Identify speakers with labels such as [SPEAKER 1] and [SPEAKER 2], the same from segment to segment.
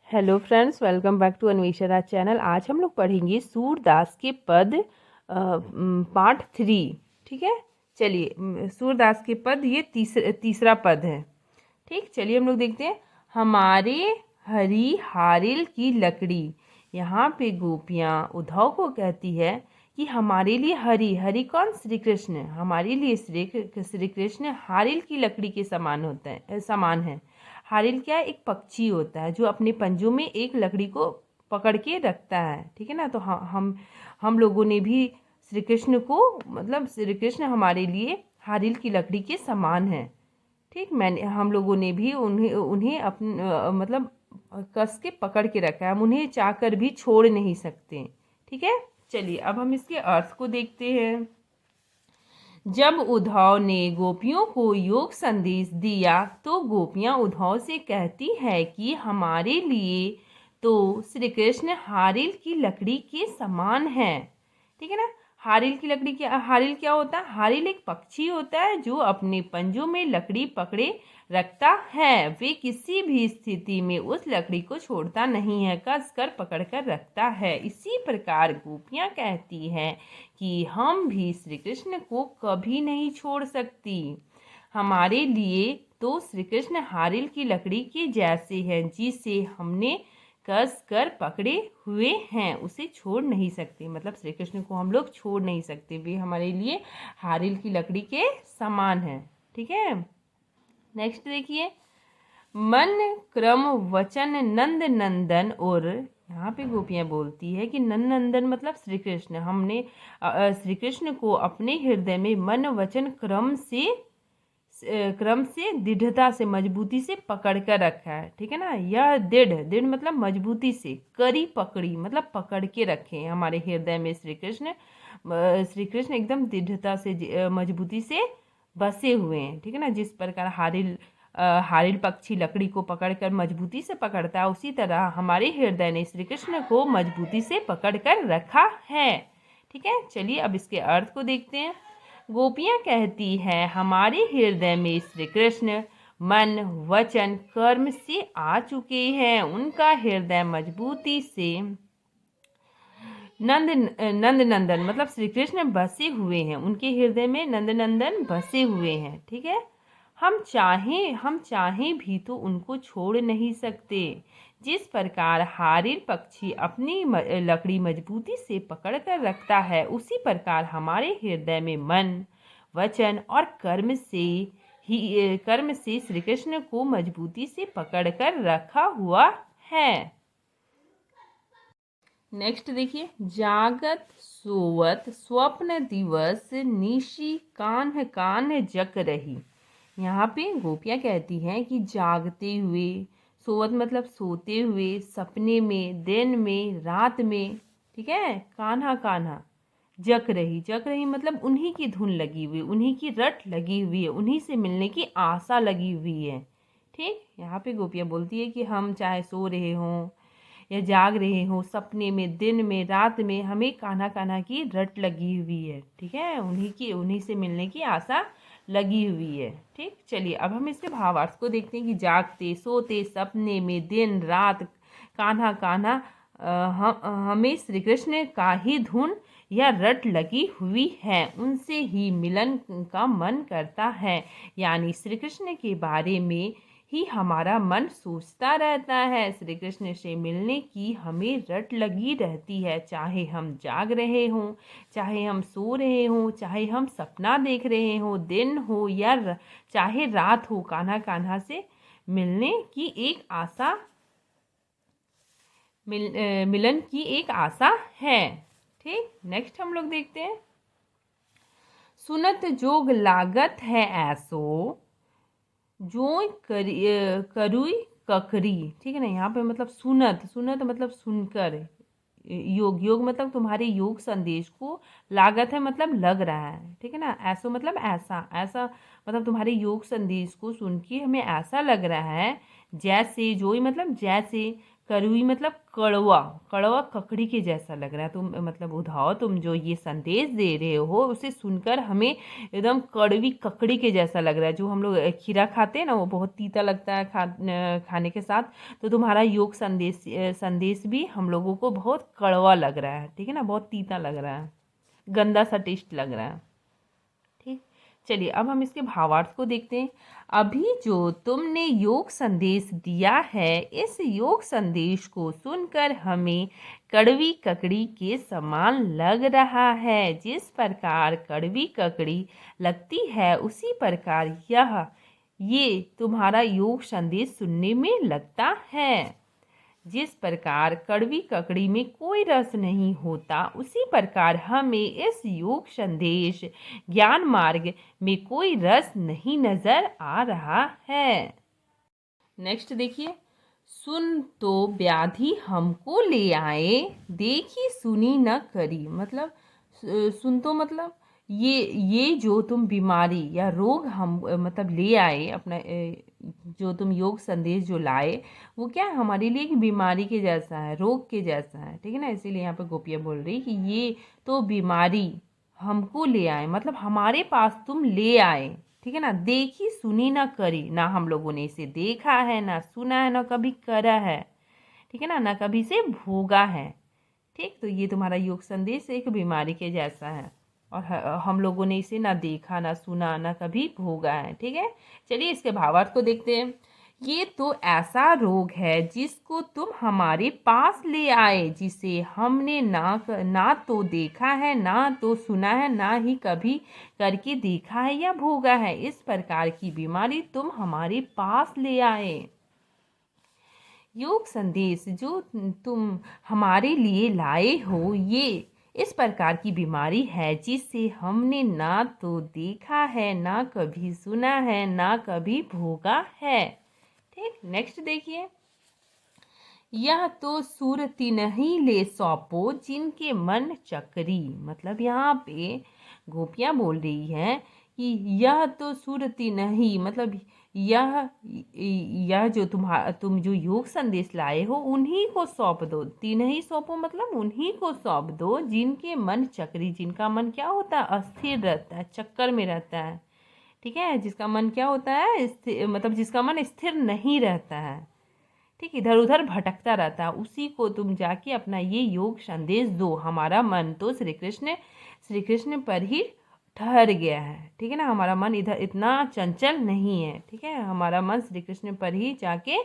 [SPEAKER 1] Hello friends, welcome back to Anvesha Raj channel. आज हम लोग पढ़ेंगे सूरदास के पद पार्ट 3। ठीक है, चलिए सूरदास के पद ये तीसरा पद है। ठीक, चलिए हम लोग देखते हैं। हमारे हरी हारिल की लकड़ी। यहाँ पे गोपियाँ उद्धव को कहती है कि हमारे लिए हरी हरी कौन, श्री कृष्ण, हमारे लिए श्री कृष्ण हारिल की लकड़ी के समान होता है, समान है। हारिल क्या है? एक पक्षी होता है जो अपने पंजों में एक लकड़ी को पकड़ के रखता है। ठीक है ना, तो हम लोगों ने भी श्री कृष्ण को, मतलब श्री कृष्ण हमारे लिए हारिल की लकड़ी के समान है। ठीक, मैंने हम लोगों ने भी उन्हें उन्हें मतलब कस के पकड़ के रखा है। हम उन्हें चाहकर भी छोड़ नहीं सकते। ठीक है, चलिए अब हम इसके अर्थ को देखते हैं। जब उद्धव ने गोपियों को योग संदेश दिया तो गोपियां उद्धव से कहती है कि हमारे लिए तो श्री कृष्ण हारिल की लकड़ी के समान है। ठीक है ना, हारिल की लकड़ी क्या, हारिल क्या होता है? हारिल एक पक्षी होता है जो अपने पंजों में लकड़ी पकड़े रखता है। वे किसी भी स्थिति में उस लकड़ी को छोड़ता नहीं है, कस कर पकड़ कर रखता है। इसी प्रकार गोपियां कहती हैं कि हम भी श्री कृष्ण को कभी नहीं छोड़ सकती। हमारे लिए तो श्री कृष्ण हारिल की लकड़ी के जैसे हैं, जिसे हमने कस कर पकड़े हुए हैं, उसे छोड़ नहीं सकते। मतलब श्री कृष्ण को हम लोग छोड़ नहीं सकते, वे हमारे लिए हारिल की लकड़ी के समान है। ठीक है, नेक्स्ट देखिए। मन क्रम वचन नंद नंदन। और यहाँ पे गोपियाँ बोलती है कि नंद नंदन मतलब श्री कृष्ण, हमने श्री कृष्ण को अपने हृदय में मन वचन क्रम से दृढ़ता से, मजबूती से पकड़ कर रखा है। ठीक है ना, यह दृढ़ दृढ़ मतलब मजबूती से, करी पकड़ी मतलब पकड़ के रखे हमारे हृदय में श्री कृष्ण। श्री कृष्ण एकदम दृढ़ता से, मजबूती से बसे हुए हैं। ठीक है ना, जिस प्रकार हारिल पक्षी लकड़ी को पकड़कर मजबूती से पकड़ता है, उसी तरह हमारे हृदय ने श्री कृष्ण को मजबूती से पकड़कर रखा है। ठीक है, चलिए अब इसके अर्थ को देखते हैं। गोपियाँ कहती हैं हमारे हृदय में श्री कृष्ण मन वचन कर्म से आ चुके हैं। उनका हृदय मजबूती से नंद नंदन मतलब श्री कृष्ण बसे हुए हैं, उनके हृदय में नंद नंदन बसे हुए हैं। ठीक है, हम चाहें भी तो उनको छोड़ नहीं सकते। जिस प्रकार हारिल पक्षी अपनी लकड़ी मजबूती से पकड़ कर रखता है, उसी प्रकार हमारे हृदय में मन वचन और कर्म से श्री कृष्ण को मजबूती से पकड़ कर रखा हुआ है। नेक्स्ट देखिए। जागत सोवत स्वप्न दिवस निशी कान्ह कान्ह जक रही। यहाँ पे गोपियाँ कहती हैं कि जागते हुए, सोवत मतलब सोते हुए, सपने में, दिन में, रात में, ठीक है, कान्हा कान्हा जक रही मतलब उन्हीं की धुन लगी हुई, उन्हीं की रट लगी हुई है, उन्हीं से मिलने की आशा लगी हुई है। ठीक, यहाँ पे गोपियाँ बोलती है कि हम चाहे सो रहे हों या जाग रहे हों, सपने में, दिन में, रात में, हमें कान्हा कान्हा की रट लगी हुई है। ठीक है, उन्हीं से मिलने की आशा लगी हुई है। ठीक, चलिए अब हम इसके भावार्थ को देखते हैं कि जागते सोते सपने में, दिन रात, कान्हा कान्हा, हमें श्री कृष्ण का ही धुन या रट लगी हुई है, उनसे ही मिलन का मन करता है। यानी श्री कृष्ण के बारे में ही हमारा मन सोचता रहता है। श्री कृष्ण से मिलने की हमें रट लगी रहती है, चाहे हम जाग रहे हों, चाहे हम सो रहे हों, चाहे हम सपना देख रहे हों, दिन हो या चाहे रात हो, कान्हा कान्हा से मिलने की एक आशा, मिलन की एक आशा है। ठीक, नेक्स्ट हम लोग देखते हैं। सुनत जोग लागत है ऐसो जो करुई ककरी। ठीक है ना, यहाँ पे मतलब सुनत मतलब सुनकर, योग मतलब तुम्हारे योग संदेश को, लागत है मतलब लग रहा है। ठीक है ना, ऐसो मतलब ऐसा मतलब तुम्हारे योग संदेश को सुन के हमें ऐसा लग रहा है, जैसे, जो ही मतलब जैसे, कड़वी मतलब कड़वा, कड़वा ककड़ी के जैसा लग रहा है। तुम मतलब उद्धव तुम जो ये संदेश दे रहे हो उसे सुनकर हमें एकदम कड़वी ककड़ी के जैसा लग रहा है। जो हम लोग खीरा खाते हैं ना वो बहुत तीता लगता है खाने के साथ। तो तुम्हारा योग संदेश भी हम लोगों को बहुत कड़वा लग रहा है, ठीक है ना, बहुत तीता लग रहा है, गंदा सा टेस्ट लग रहा है। ठीक, चलिए अब हम इसके भावार्थ को देखते हैं। अभी जो तुमने योग संदेश दिया है, इस योग संदेश को सुनकर हमें कड़वी ककड़ी के समान लग रहा है। जिस प्रकार कड़वी ककड़ी लगती है उसी प्रकार ये तुम्हारा योग संदेश सुनने में लगता है। जिस प्रकार कड़वी ककड़ी में कोई रस नहीं होता, उसी प्रकार हमें इस योग संदेश ज्ञान मार्ग में कोई रस नहीं नजर आ रहा है। नेक्स्ट देखिए, सुन तो व्याधि हमको ले आए, देखी सुनी न करी। मतलब सुन तो मतलब ये जो तुम बीमारी या रोग हम मतलब ले आए, अपना जो तुम योग संदेश जो लाए वो क्या है, हमारे लिए एक बीमारी के जैसा है, रोग के जैसा है, ठीक है ना। इसीलिए यहाँ पे गोपियाँ बोल रही कि ये तो बीमारी हमको ले आए, मतलब हमारे पास तुम ले आए, ठीक है ना। देखी सुनी ना करी, ना हम लोगों ने इसे देखा है, ना सुना है, ना कभी करा है, ठीक है ना, ना कभी से भोगा है। ठीक, तो ये तुम्हारा योग संदेश एक बीमारी के जैसा है और हम लोगों ने इसे ना देखा, ना सुना, ना कभी भोगा है। ठीक है, चलिए इसके भावार्थ को देखते हैं। ये तो ऐसा रोग है जिसको तुम हमारे पास ले आए, जिसे हमने ना तो देखा है, ना तो सुना है, ना ही कभी करके देखा है या भोगा है। इस प्रकार की बीमारी तुम हमारे पास ले आए। योग संदेश जो तुम हमारे लिए लाए हो, ये इस प्रकार की बीमारी है जिसे हमने ना तो देखा है, ना कभी सुना है, ना कभी भोगा है। ठीक, नेक्स्ट देखिए, यह तो सूरती नहीं ले सौंपो जिनके मन चक्री। मतलब यहाँ पे गोपियाँ बोल रही हैं कि यह तो सूरती नहीं, मतलब यह जो तुम जो योग संदेश लाए हो उन्हीं को सौंप दो। तीन ही सौंपो मतलब उन्हीं को सौंप दो जिनके मन चक्री, जिनका मन क्या होता है, अस्थिर रहता है, चक्कर में रहता है, ठीक है। जिसका मन क्या होता है, मतलब जिसका मन स्थिर नहीं रहता है, ठीक, इधर उधर भटकता रहता है, उसी को तुम जाके अपना ये योग संदेश दो। हमारा मन तो श्री कृष्ण पर ही ठहर गया है, ठीक है ना, हमारा मन इधर इतना चंचल नहीं है, ठीक है, हमारा मन श्री कृष्ण पर ही जाके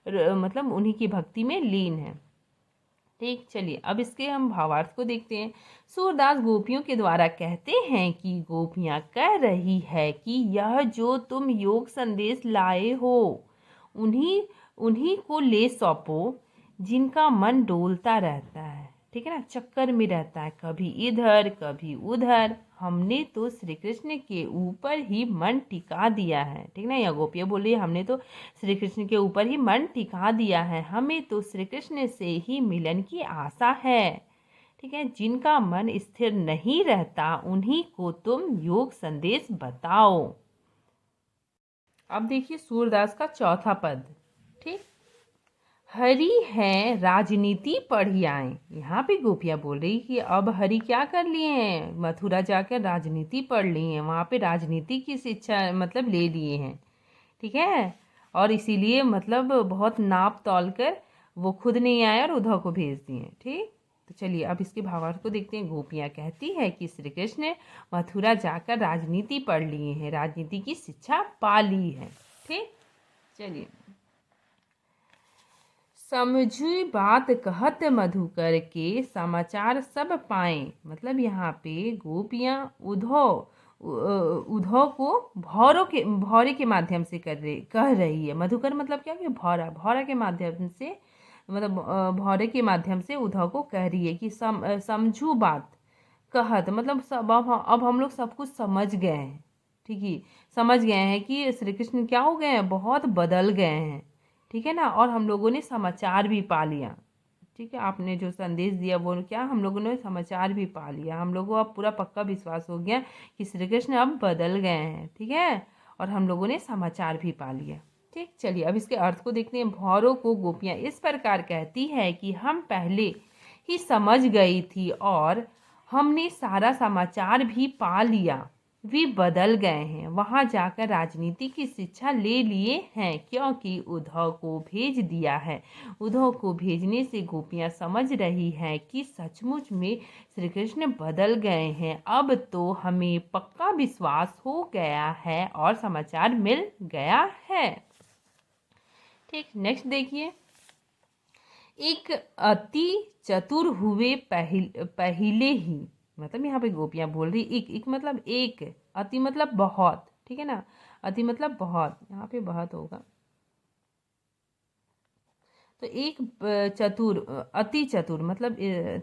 [SPEAKER 1] मतलब उन्हीं की भक्ति में लीन है। ठीक, चलिए अब इसके हम भावार्थ को देखते हैं। सूरदास गोपियों के द्वारा कहते हैं कि गोपियाँ कह रही है कि यह जो तुम योग संदेश लाए हो उन्हीं को ले सौंपो जिनका मन डोलता रहता है, ठीक है ना, चक्कर में रहता है, कभी इधर कभी उधर। हमने तो श्री कृष्ण के ऊपर ही मन टिका दिया है, ठीक ना। यह गोपियाँ बोल रही है हमने तो श्री कृष्ण के ऊपर ही मन टिका दिया है, हमें तो श्री कृष्ण से ही मिलन की आशा है, ठीक है। जिनका मन स्थिर नहीं रहता उन्हीं को तुम योग संदेश बताओ। अब देखिए सूरदास का चौथा पद। ठीक, हरि है राजनीति पढ़ी आए। यहाँ पे गोपियाँ बोल रही कि अब हरि क्या कर लिए हैं, मथुरा जाकर राजनीति पढ़ लिए हैं, वहाँ पे राजनीति की शिक्षा मतलब ले लिए हैं, ठीक है। और इसीलिए मतलब बहुत नाप तौल कर वो खुद नहीं आए और उद्धव को भेज दिए। ठीक, तो चलिए अब इसके भावार्थ को देखते हैं। गोपियाँ कहती है कि श्री कृष्ण मथुरा जाकर राजनीति पढ़ लिए हैं, राजनीति की शिक्षा पा ली है। ठीक, चलिए, समझी बात कहत मधुकर के समाचार सब पाए। मतलब यहाँ पे गोपियाँ उद्धव को भौरे के माध्यम से कह रही है। मधुकर मतलब क्या, कि भौरा के माध्यम से, मतलब भौरे के माध्यम से उद्धव को कह रही है कि समझू बात कहत, मतलब सब अब हम लोग सब कुछ समझ गए हैं, ठीक है, समझ गए हैं कि श्री कृष्ण क्या हो गए हैं, बहुत बदल गए हैं, ठीक है ना। और हम लोगों ने समाचार भी पा लिया, ठीक है, आपने जो संदेश दिया वो क्या, हम लोगों ने समाचार भी पा लिया, हम लोगों को अब पूरा पक्का विश्वास हो गया कि श्री कृष्ण अब बदल गए हैं, ठीक है, और हम लोगों ने समाचार भी पा लिया। ठीक। ठीक, चलिए अब इसके अर्थ को देखते हैं। भौरों को गोपियाँ इस प्रकार कहती है कि हम पहले ही समझ गई थी और हमने सारा समाचार भी पा लिया। वे बदल गए हैं, वहां जाकर राजनीति की शिक्षा ले लिए हैं, क्योंकि उद्धव को भेज दिया है। उद्धव को भेजने से गोपियां समझ रही हैं कि सचमुच में श्री कृष्ण बदल गए हैं। अब तो हमें पक्का विश्वास हो गया है और समाचार मिल गया है। ठीक, नेक्स्ट देखिए। एक अति चतुर हुए पहले ही, मतलब यहाँ पे गोपियाँ बोल रही एक मतलब एक, अति मतलब बहुत, ठीक है ना, अति मतलब बहुत, यहाँ पे बहुत होगा तो एक चतुर, अति चतुर मतलब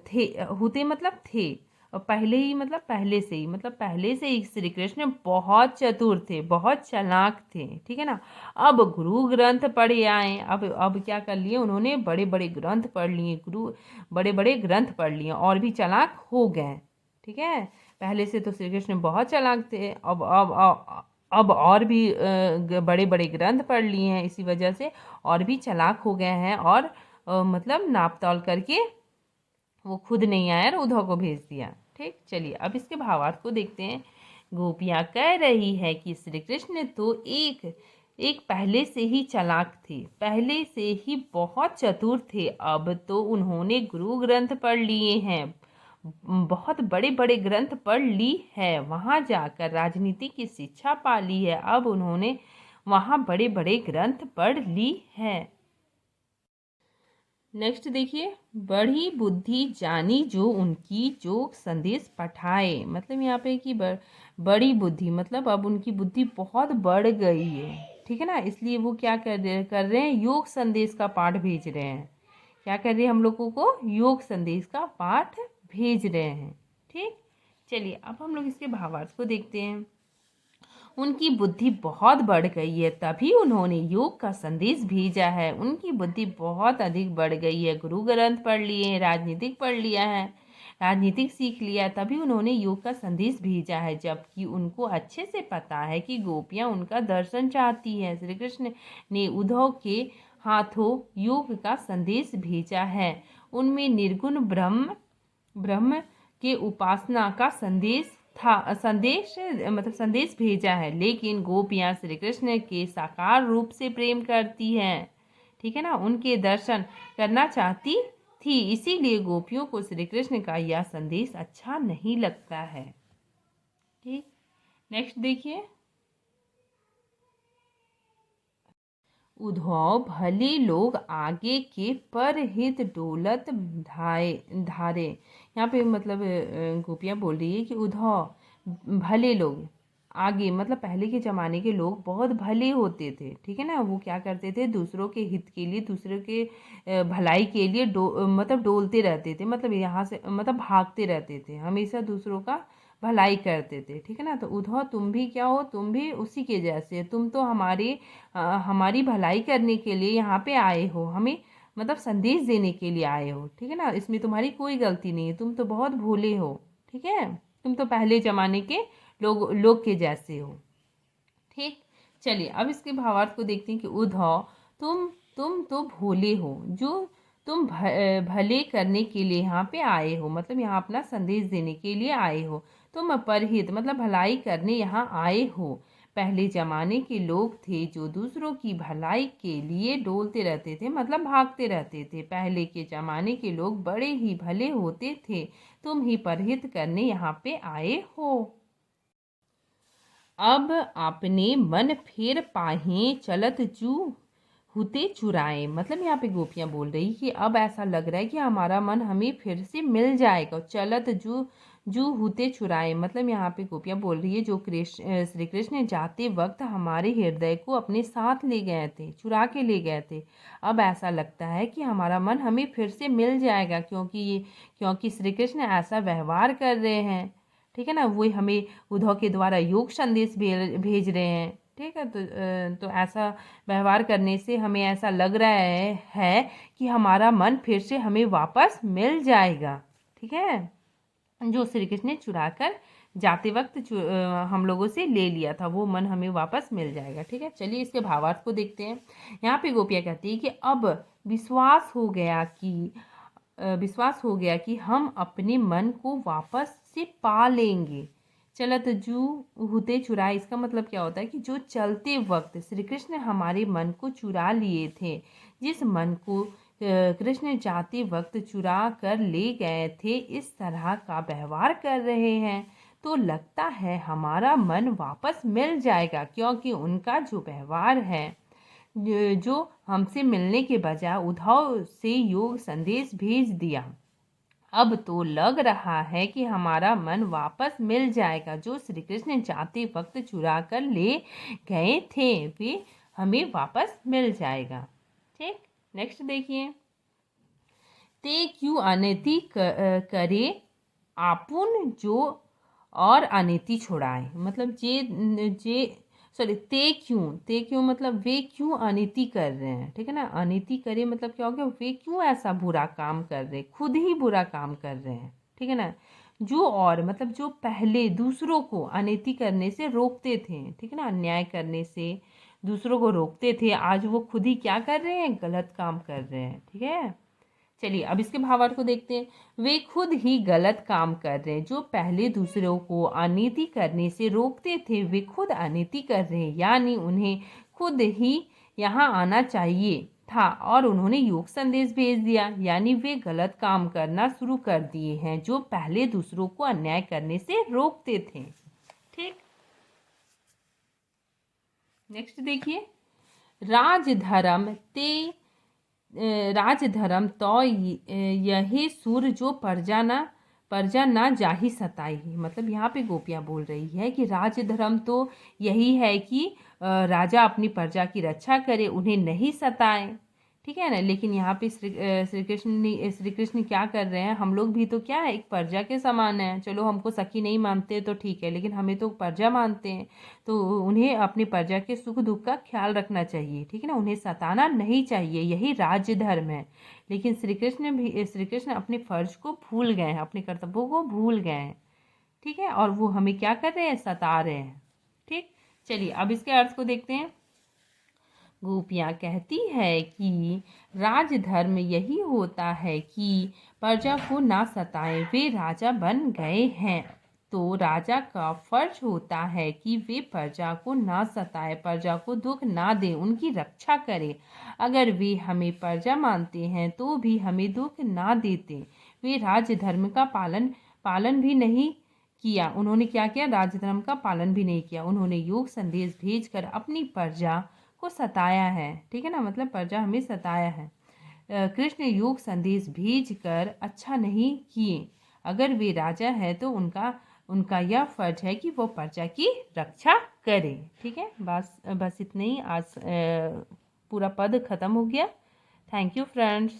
[SPEAKER 1] थे, होते मतलब थे, और पहले ही मतलब पहले से ही, मतलब पहले से ही श्री कृष्ण बहुत चतुर थे, बहुत चालाक थे, ठीक है ना। अब गुरु ग्रंथ पढ़े आए, अब क्या कर लिए उन्होंने, बड़े बड़े ग्रंथ पढ़ लिए, गुरु बड़े बड़े ग्रंथ पढ़ लिए और भी चालाक हो गए, ठीक है। पहले से तो श्री कृष्ण बहुत चालाक थे, अब और भी बड़े बड़े ग्रंथ पढ़ लिए हैं, इसी वजह से और भी चालाक हो गए हैं और मतलब नाप तौल करके वो खुद नहीं आया और उद्धव को भेज दिया। ठीक, चलिए अब इसके भावार्थ को देखते हैं। गोपियाँ कह रही है कि श्री कृष्ण तो एक पहले से ही चालाक थे, पहले से ही बहुत चतुर थे। अब तो उन्होंने गुरु ग्रंथ पढ़ लिए हैं, बहुत बड़े बड़े ग्रंथ पढ़ ली है, वहां जाकर राजनीति की शिक्षा पा ली है। अब उन्होंने वहां बड़े बड़े ग्रंथ पढ़ ली है। नेक्स्ट देखिए। बड़ी बुद्धि जानी जो उनकी जोग संदेश पठाए, मतलब यहाँ पे कि बड़ी बुद्धि मतलब अब उनकी बुद्धि बहुत बढ़ गई है, ठीक है ना, इसलिए वो क्या कर रहे हैं, योग संदेश का पाठ भेज रहे हैं। क्या कर रहे हैं, हम लोगों को योग संदेश का पाठ भेज रहे हैं। ठीक, चलिए अब हम लोग इसके भावार्थ को देखते हैं। उनकी बुद्धि बहुत बढ़ गई है, तभी उन्होंने योग का संदेश भेजा है। उनकी बुद्धि बहुत अधिक बढ़ गई है, गुरु ग्रंथ पढ़ लिए हैं, राजनीतिक पढ़ लिया है, राजनीतिक सीख लिया, तभी उन्होंने योग का संदेश भेजा है। जबकि उनको अच्छे से पता है कि गोपियाँ उनका दर्शन चाहती है। श्री कृष्ण ने उद्धव के हाथों योग का संदेश भेजा है। उनमें निर्गुण ब्रह्म के उपासना का संदेश भेजा है। लेकिन गोपियाँ श्री कृष्ण के साकार रूप से प्रेम करती हैं, ठीक है ना, उनके दर्शन करना चाहती थी, इसीलिए गोपियों को श्री कृष्ण का यह संदेश अच्छा नहीं लगता है। ठीक, नेक्स्ट देखिए। उद्धव भले लोग आगे के परहित डोलत धारे, यहाँ पे मतलब गोपियाँ बोल रही है कि उद्धव भले लोग, आगे मतलब पहले के ज़माने के लोग बहुत भले होते थे, ठीक है ना, वो क्या करते थे, दूसरों के हित के लिए, दूसरों के भलाई के लिए मतलब डोलते रहते थे, मतलब यहाँ से मतलब भागते रहते थे, हमेशा दूसरों का भलाई करते थे, ठीक है ना। तो उद्धव तुम भी क्या हो, तुम भी उसी के जैसे, तुम तो हमारी भलाई करने के लिए यहाँ पे आए हो, हमें मतलब संदेश देने के लिए आए हो, ठीक है ना, इसमें तुम्हारी कोई गलती नहीं है, तुम तो बहुत भोले हो, ठीक है, तुम तो पहले ज़माने के लोग के जैसे हो। ठीक, चलिए अब इसके भावार्थ को देखते हैं कि उद्धव तुम तो भोले हो, जो तुम भले करने के लिए यहाँ पे आए हो, मतलब यहाँ अपना संदेश देने के लिए आए हो, तुम परहित मतलब भलाई करने यहाँ आए हो। पहले जमाने के लोग थे जो दूसरों की भलाई के लिए डोलते रहते थे, मतलब भागते रहते थे। पहले के जमाने के लोग बड़े ही भले होते थे, तुम ही परहित करने यहाँ पे आए हो। अब आपने मन फेर पाहे चलत जू हुते चुराए, मतलब यहाँ पे गोपियाँ बोल रही कि अब ऐसा लग रहा है कि हमारा मन हमें फिर से मिल जाएगा। चलत जू हुते चुराए, मतलब यहाँ पे गोपियाँ बोल रही है जो श्री कृष्ण जाते वक्त हमारे हृदय को अपने साथ ले गए थे, चुरा के ले गए थे। अब ऐसा लगता है कि हमारा मन हमें फिर से मिल जाएगा, क्योंकि श्री कृष्ण ऐसा व्यवहार कर रहे हैं, ठीक है ना, वो हमें उद्धव के द्वारा योग संदेश भेज रहे हैं, ठीक है। तो ऐसा व्यवहार करने से हमें ऐसा लग रहा है कि हमारा मन फिर से हमें वापस मिल जाएगा, ठीक है, जो श्री कृष्ण ने चुरा कर जाते वक्त हम लोगों से ले लिया था, वो मन हमें वापस मिल जाएगा। ठीक है, चलिए इसके भावार्थ को देखते हैं। यहाँ पे गोपियाँ कहती है कि अब विश्वास हो गया कि हम अपने मन को वापस से पा लेंगे। चलत जू हुते चुराए, इसका मतलब क्या होता है कि जो चलते वक्त श्री कृष्ण हमारे मन को चुरा लिए थे, जिस मन को कृष्ण जाते वक्त चुरा कर ले गए थे, इस तरह का व्यवहार कर रहे हैं तो लगता है हमारा मन वापस मिल जाएगा, क्योंकि उनका जो व्यवहार है, जो हमसे मिलने के बजाय उद्धव से योग संदेश भेज दिया, अब तो लग रहा है कि हमारा मन वापस मिल जाएगा। जो श्री कृष्ण जाते वक्त चुरा कर ले गए थे वे हमें वापस मिल जाएगा। ठीक, नेक्स्ट देखिए। ते क्यों अनति करे आपुन जो और अनिति छुड़ाए, मतलब ते क्यों मतलब वे क्यों अनिति कर रहे हैं। ठीक है ना, अनिति करे मतलब क्या हो गया, वे क्यों ऐसा बुरा काम कर रहे हैं, खुद ही बुरा काम कर रहे हैं। ठीक है ना, जो और मतलब जो पहले दूसरों को अनिति करने से रोकते थे, ठीक है ना, अन्याय करने से दूसरों को रोकते थे, आज वो खुद ही क्या कर रहे हैं, गलत काम कर रहे हैं। ठीक है, चलिए अब इसके भावार्थ को देखते हैं। वे खुद ही गलत काम कर रहे हैं, जो पहले दूसरों को अनीति करने से रोकते थे वे खुद अनीति कर रहे हैं, यानी उन्हें खुद ही यहाँ आना चाहिए था और उन्होंने योग संदेश भेज दिया, यानी वे गलत काम करना शुरू कर दिए हैं जो पहले दूसरों को अन्याय करने से रोकते थे। ठीक, नेक्स्ट देखिए। राजधर्म तो यही सूर जो परजा ना जाहि सताई, मतलब यहाँ पे गोपियाँ बोल रही है कि राजधर्म तो यही है कि राजा अपनी प्रजा की रक्षा करे, उन्हें नहीं सताए। ठीक है ना, लेकिन यहाँ पे श्री कृष्ण क्या कर रहे हैं, हम लोग भी तो क्या है, एक प्रजा के समान है। चलो हमको सखी नहीं मानते तो ठीक है, लेकिन हमें तो प्रजा मानते हैं, तो उन्हें अपनी प्रजा के सुख दुख का ख्याल रखना चाहिए। ठीक है ना, उन्हें सताना नहीं चाहिए, यही राज्य धर्म है। लेकिन श्री कृष्ण अपने फर्ज को भूल गए हैं, अपने कर्तव्यों को भूल गए हैं। ठीक है, और वो हमें क्या कर रहे हैं, सता रहे हैं। ठीक, चलिए अब इसके अर्थ को देखते हैं। गोपियाँ कहती है कि राजधर्म यही होता है कि प्रजा को ना सताएं, वे राजा बन गए हैं तो राजा का फर्ज होता है कि वे प्रजा को ना सताए, प्रजा को दुख ना दे, उनकी रक्षा करे। अगर वे हमें प्रजा मानते हैं तो भी हमें दुख ना देते। वे राजधर्म का पालन भी नहीं किया, उन्होंने क्या किया, राजधर्म का पालन भी नहीं किया, उन्होंने योग संदेश भेजकर अपनी प्रजा को सताया है। ठीक है ना, मतलब प्रजा हमें सताया है। कृष्ण योग संदेश भेज कर अच्छा नहीं किए। अगर वे राजा है तो उनका यह फर्ज है कि वो प्रजा की रक्षा करे। ठीक है, बस इतना ही, आज पूरा पद खत्म हो गया। Thank you friends.